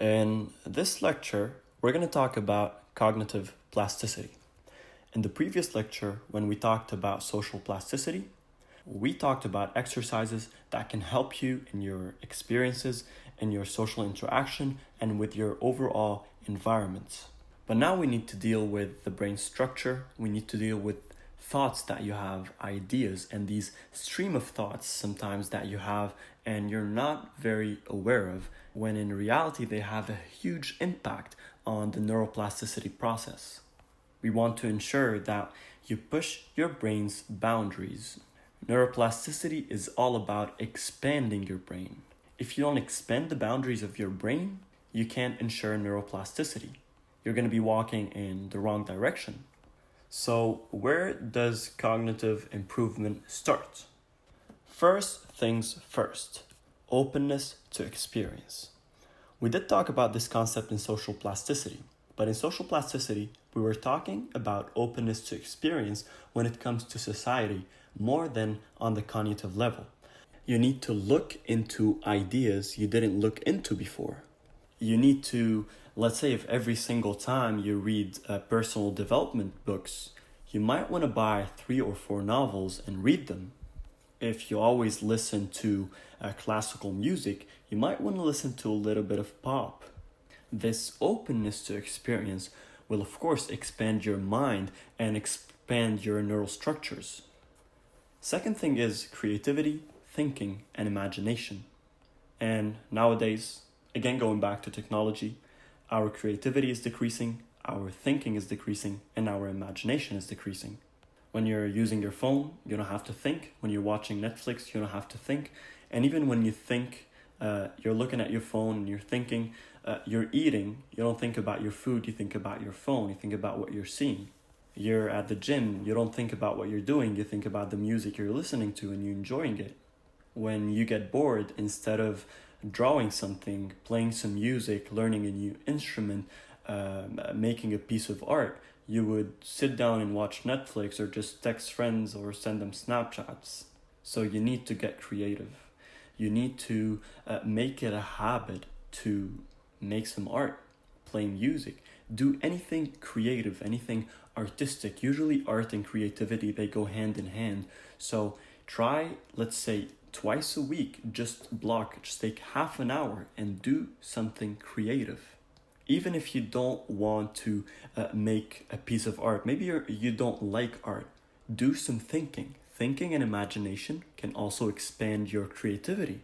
In this lecture, we're going to talk about cognitive plasticity. In the previous lecture, when we talked about social plasticity, we talked about exercises that can help you in your experiences, in your social interaction, and with your overall environment. But now we need to deal with the brain structure, we need to deal with thoughts that you have, ideas, and these stream of thoughts sometimes that you have and you're not very aware of, when in reality they have a huge impact on the neuroplasticity process. We want to ensure that you push your brain's boundaries. Neuroplasticity is all about expanding your brain. If you don't expand the boundaries of your brain, you can't ensure neuroplasticity. You're going to be walking in the wrong direction. So, where does cognitive improvement start? First things first, openness to experience. We did talk about this concept in social plasticity, but in social plasticity, we were talking about openness to experience when it comes to society more than on the cognitive level. You need to look into ideas you didn't look into before. You need to, let's say, if every single time you read personal development books, you might want to buy 3 or 4 novels and read them. If you always listen to classical music, you might want to listen to a little bit of pop. This openness to experience will, of course, expand your mind and expand your neural structures. Second thing is creativity, thinking, and imagination. And nowadays, again, going back to technology, our creativity is decreasing, our thinking is decreasing, and our imagination is decreasing. When you're using your phone, you don't have to think. When you're watching Netflix, you don't have to think. And even when you think, you're looking at your phone and you're thinking, you're eating, you don't think about your food, you think about your phone, you think about what you're seeing. You're at the gym, you don't think about what you're doing, you think about the music you're listening to and you're enjoying it. When you get bored, instead of drawing something, playing some music, learning a new instrument, making a piece of art, you would sit down and watch Netflix or just text friends or send them Snapchats. So you need to get creative. You need to make it a habit to make some art, play music, do anything creative, anything artistic. Usually art and creativity, they go hand in hand. So try, let's say, twice a week, just take half an hour and do something creative. Even if you don't want to make a piece of art, maybe you don't like art, do some thinking. Thinking and imagination can also expand your creativity.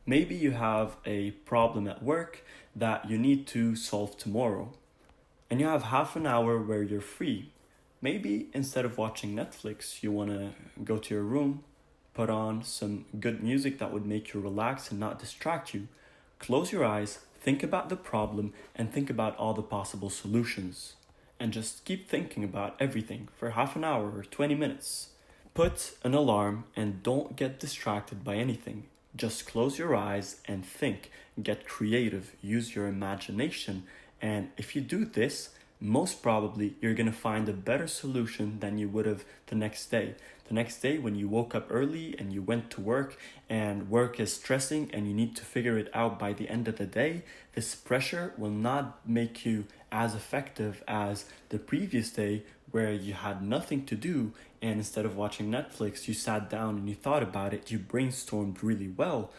Maybe you have a problem at work that you need to solve tomorrow, and you have half an hour where you're free. Maybe instead of watching Netflix, you want to go to your room, put on some good music that would make you relax and not distract you. Close your eyes, think about the problem, and think about all the possible solutions. And just keep thinking about everything for half an hour or 20 minutes. Put an alarm and don't get distracted by anything. Just close your eyes and think. Get creative, use your imagination. And if you do this, most probably you're going to find a better solution than you would have the next day. The next day when you woke up early and you went to work and work is stressing and you need to figure it out by the end of the day, this pressure will not make you as effective as the previous day where you had nothing to do and instead of watching Netflix, you sat down and you thought about it, you brainstormed really well.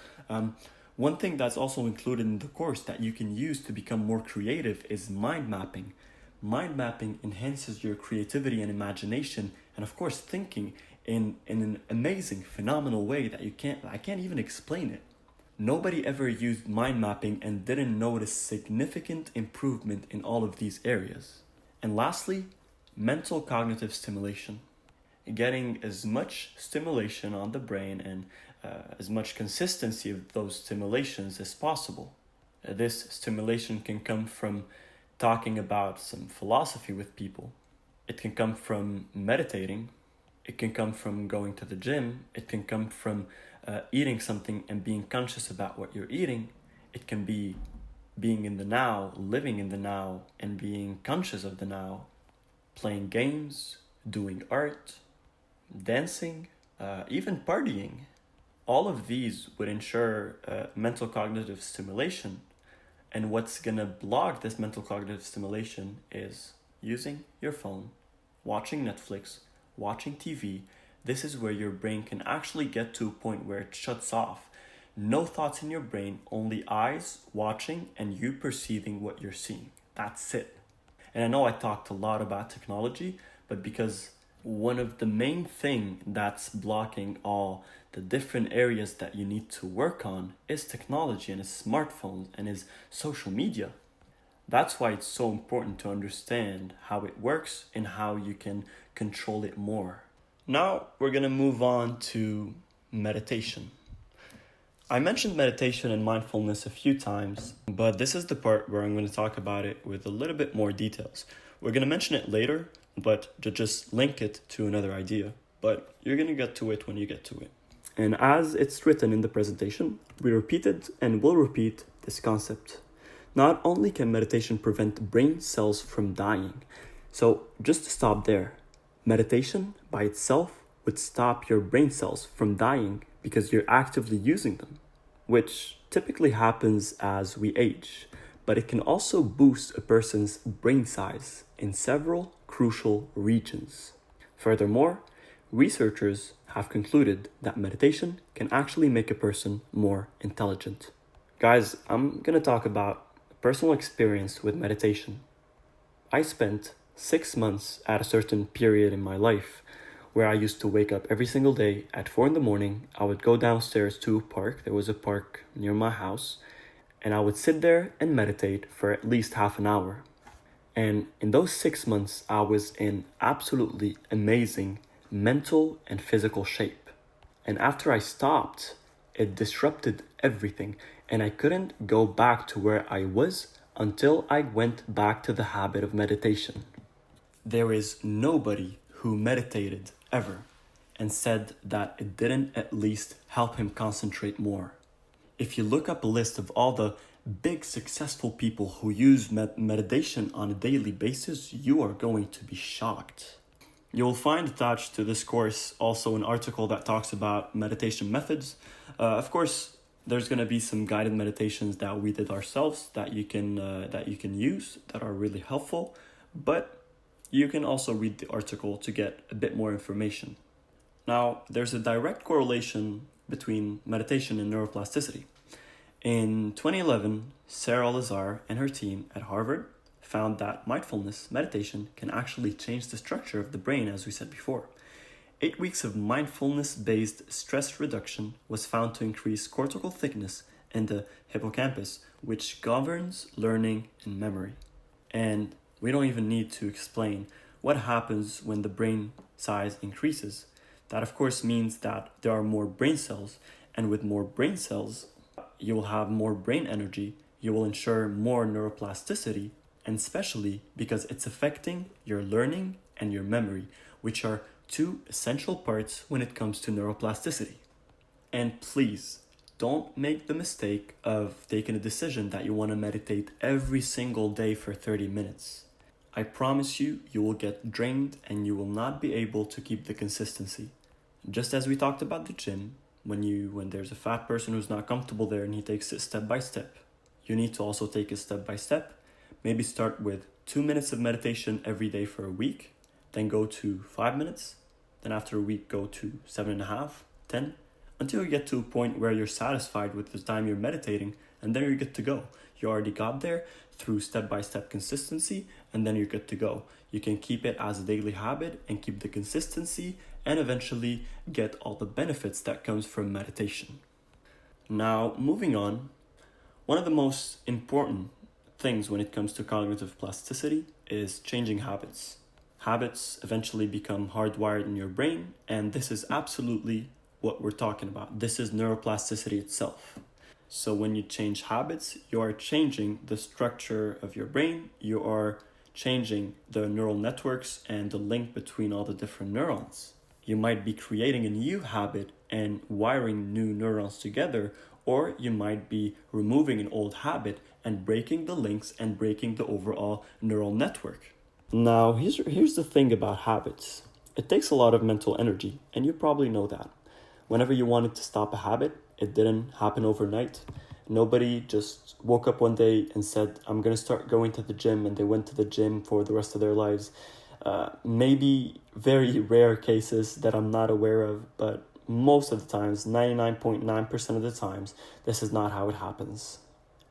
One thing that's also included in the course that you can use to become more creative is mind mapping. Mind mapping enhances your creativity and imagination and of course thinking in an amazing, phenomenal way that I can't even explain it. Nobody ever used mind mapping and didn't notice significant improvement in all of these areas. And lastly, mental cognitive stimulation. Getting as much stimulation on the brain and as much consistency of those stimulations as possible. This stimulation can come from talking about some philosophy with people. It can come from meditating. It can come from going to the gym. It can come from eating something and being conscious about what you're eating. It can be being in the now, living in the now, and being conscious of the now. Playing games, doing art, dancing, even partying. All of these would ensure mental cognitive stimulation And what's going to block this mental cognitive stimulation is using your phone, watching Netflix, watching TV. This is where your brain can actually get to a point where it shuts off. No thoughts in your brain, only eyes watching and you perceiving what you're seeing. That's it. And I know I talked a lot about technology, but because one of the main thing that's blocking all the different areas that you need to work on is technology and is smartphones and is social media. That's why it's so important to understand how it works and how you can control it more. Now we're going to move on to meditation. I mentioned meditation and mindfulness a few times, but this is the part where I'm going to talk about it with a little bit more details. We're going to mention it later, but to just link it to another idea. But you're going to get to it when you get to it. And as it's written in the presentation, we repeated and will repeat this concept. Not only can meditation prevent brain cells from dying, so just to stop there, meditation by itself would stop your brain cells from dying because you're actively using them, which typically happens as we age, but it can also boost a person's brain size in several crucial regions. Furthermore, researchers have concluded that meditation can actually make a person more intelligent. Guys, I'm going to talk about personal experience with meditation. I spent 6 months at a certain period in my life where I used to wake up every single day at 4 a.m. I would go downstairs to a park. There was a park near my house, and I would sit there and meditate for at least half an hour. And in those 6 months, I was in absolutely amazing mental and physical shape. And after I stopped, it disrupted everything, and I couldn't go back to where I was until I went back to the habit of meditation. There is nobody who meditated ever and said that it didn't at least help him concentrate more. If you look up a list of all the big successful people who use meditation on a daily basis, you are going to be shocked. You'll find attached to this course also an article that talks about meditation methods. Of course, there's going to be some guided meditations that we did ourselves that you can use that are really helpful, but you can also read the article to get a bit more information. Now, there's a direct correlation between meditation and neuroplasticity. In 2011, Sarah Lazar and her team at Harvard found that mindfulness meditation can actually change the structure of the brain, as we said before. 8 weeks of mindfulness-based stress reduction was found to increase cortical thickness in the hippocampus, which governs learning and memory. And we don't even need to explain what happens when the brain size increases. That, of course, means that there are more brain cells, and with more brain cells, you will have more brain energy, you will ensure more neuroplasticity, and especially because it's affecting your learning and your memory, which are two essential parts when it comes to neuroplasticity. And please, don't make the mistake of taking a decision that you want to meditate every single day for 30 minutes. I promise you, you will get drained and you will not be able to keep the consistency. Just as we talked about the gym, when there's a fat person who's not comfortable there and he takes it step by step, you need to also take it step by step. Maybe start with 2 minutes of meditation every day for a week, then go to 5 minutes, then after a week go to 7.5, 10, until you get to a point where you're satisfied with the time you're meditating, and then you're good to go. You already got there through step-by-step consistency, and then you're good to go. You can keep it as a daily habit and keep the consistency and eventually get all the benefits that comes from meditation. Now, moving on, one of the most important things when it comes to cognitive plasticity is changing habits. Habits eventually become hardwired in your brain, and this is absolutely what we're talking about. This is neuroplasticity itself. So when you change habits, you are changing the structure of your brain, you are changing the neural networks and the link between all the different neurons. You might be creating a new habit and wiring new neurons together, or you might be removing an old habit and breaking the links and breaking the overall neural network. Now, here's the thing about habits. It takes a lot of mental energy, and you probably know that. Whenever you wanted to stop a habit, it didn't happen overnight. Nobody just woke up one day and said, I'm going to start going to the gym, and they went to the gym for the rest of their lives. Maybe very rare cases that I'm not aware of, but most of the times, 99.9% of the times, this is not how it happens.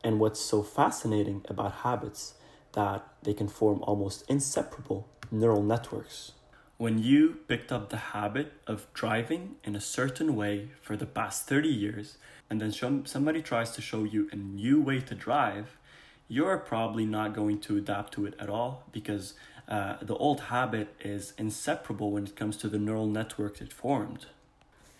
And what's so fascinating about habits, that they can form almost inseparable neural networks. When you picked up the habit of driving in a certain way for the past 30 years, and then somebody tries to show you a new way to drive, you're probably not going to adapt to it at all, because the old habit is inseparable when it comes to the neural network it formed.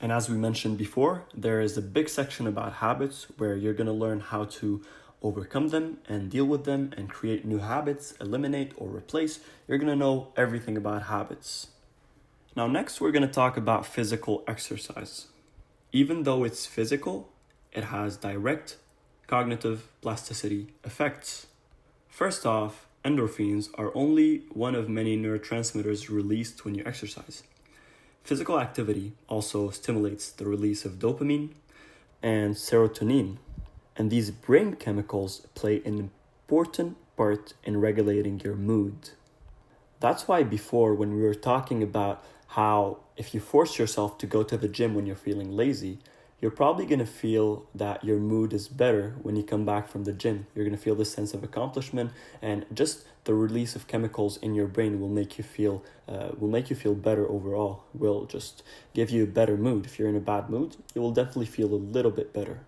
And as we mentioned before, there is a big section about habits where you're going to learn how to overcome them and deal with them and create new habits, eliminate or replace. You're going to know everything about habits. Now, next, we're going to talk about physical exercise. Even though it's physical, it has direct cognitive plasticity effects. First off, endorphins are only one of many neurotransmitters released when you exercise. Physical activity also stimulates the release of dopamine and serotonin, and these brain chemicals play an important part in regulating your mood. That's why before, when we were talking about how if you force yourself to go to the gym when you're feeling lazy, you're probably going to feel that your mood is better when you come back from the gym. You're going to feel this sense of accomplishment, and just the release of chemicals in your brain will make you feel better overall. Will just give you a better mood. If you're in a bad mood, you will definitely feel a little bit better.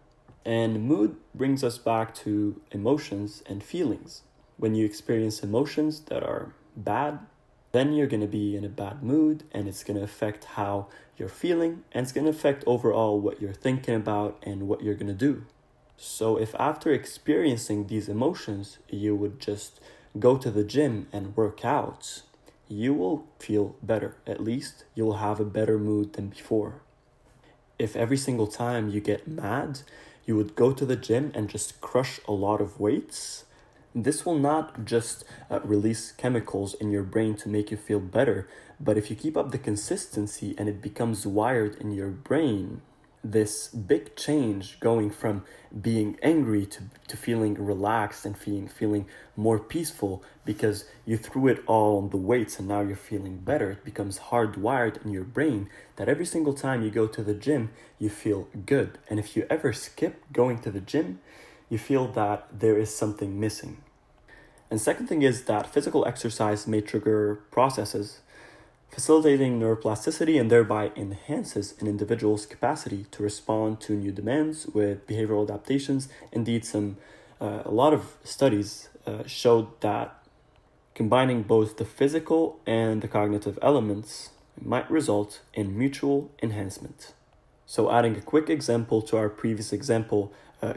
And mood brings us back to emotions and feelings. When you experience emotions that are bad, then you're going to be in a bad mood, and it's going to affect how you're feeling, and it's going to affect overall what you're thinking about and what you're going to do. So if after experiencing these emotions, you would just go to the gym and work out, you will feel better. At least you will have a better mood than before. If every single time you get mad, you would go to the gym and just crush a lot of weights, this will not just release chemicals in your brain to make you feel better, but if you keep up the consistency and it becomes wired in your brain, this big change going from being angry to feeling relaxed and feeling more peaceful because you threw it all on the weights and now you're feeling better, it becomes hardwired in your brain that every single time you go to the gym, you feel good. And if you ever skip going to the gym, you feel that there is something missing. And second thing is that physical exercise may trigger processes, facilitating neuroplasticity, and thereby enhances an individual's capacity to respond to new demands with behavioral adaptations. Indeed, a lot of studies showed that combining both the physical and the cognitive elements might result in mutual enhancement. So adding a quick example to our previous example,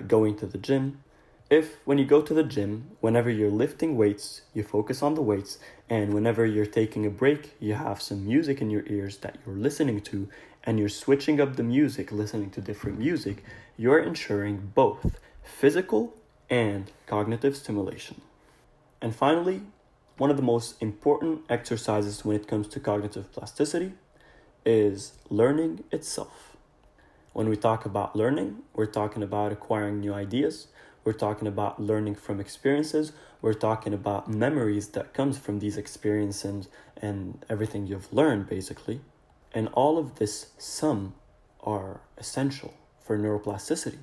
going to the gym. If when you go to the gym, whenever you're lifting weights, you focus on the weights, and whenever you're taking a break, you have some music in your ears that you're listening to, and you're switching up the music, listening to different music, you're ensuring both physical and cognitive stimulation. And finally, one of the most important exercises when it comes to cognitive plasticity is learning itself. When we talk about learning, we're talking about acquiring new ideas. We're talking about learning from experiences. We're talking about memories that comes from these experiences and everything you've learned, basically. And all of this sum are essential for neuroplasticity.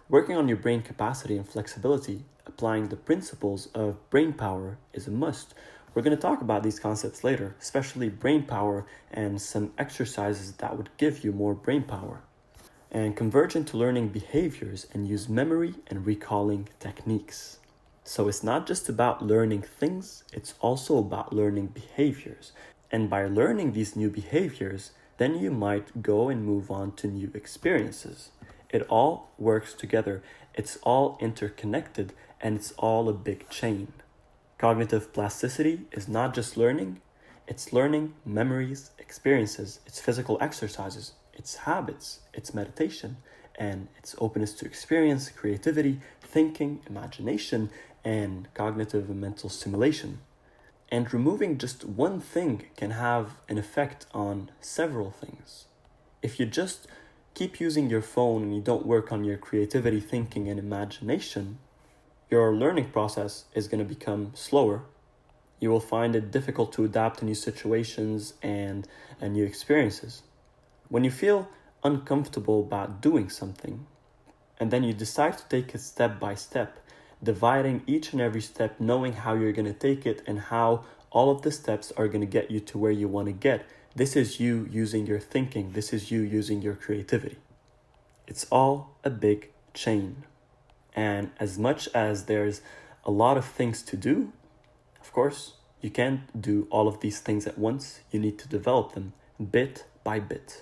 Working on your brain capacity and flexibility, applying the principles of brain power is a must. We're going to talk about these concepts later, especially brain power and some exercises that would give you more brain power. And converge into learning behaviors and use memory and recalling techniques. So it's not just about learning things, it's also about learning behaviors. And by learning these new behaviors, then you might go and move on to new experiences. It all works together, it's all interconnected, and it's all a big chain. Cognitive plasticity is not just learning, it's learning, memories, experiences, it's physical exercises, it's habits, it's meditation, and it's openness to experience, creativity, thinking, imagination, and cognitive and mental stimulation. And removing just one thing can have an effect on several things. If you just keep using your phone and you don't work on your creativity, thinking, and imagination, your learning process is going to become slower. You will find it difficult to adapt to new situations and new experiences. When you feel uncomfortable about doing something, and then you decide to take it step by step, dividing each and every step, knowing how you're going to take it and how all of the steps are going to get you to where you want to get. This is you using your thinking. This is you using your creativity. It's all a big chain. And as much as there's a lot of things to do, of course, you can't do all of these things at once. You need to develop them bit by bit.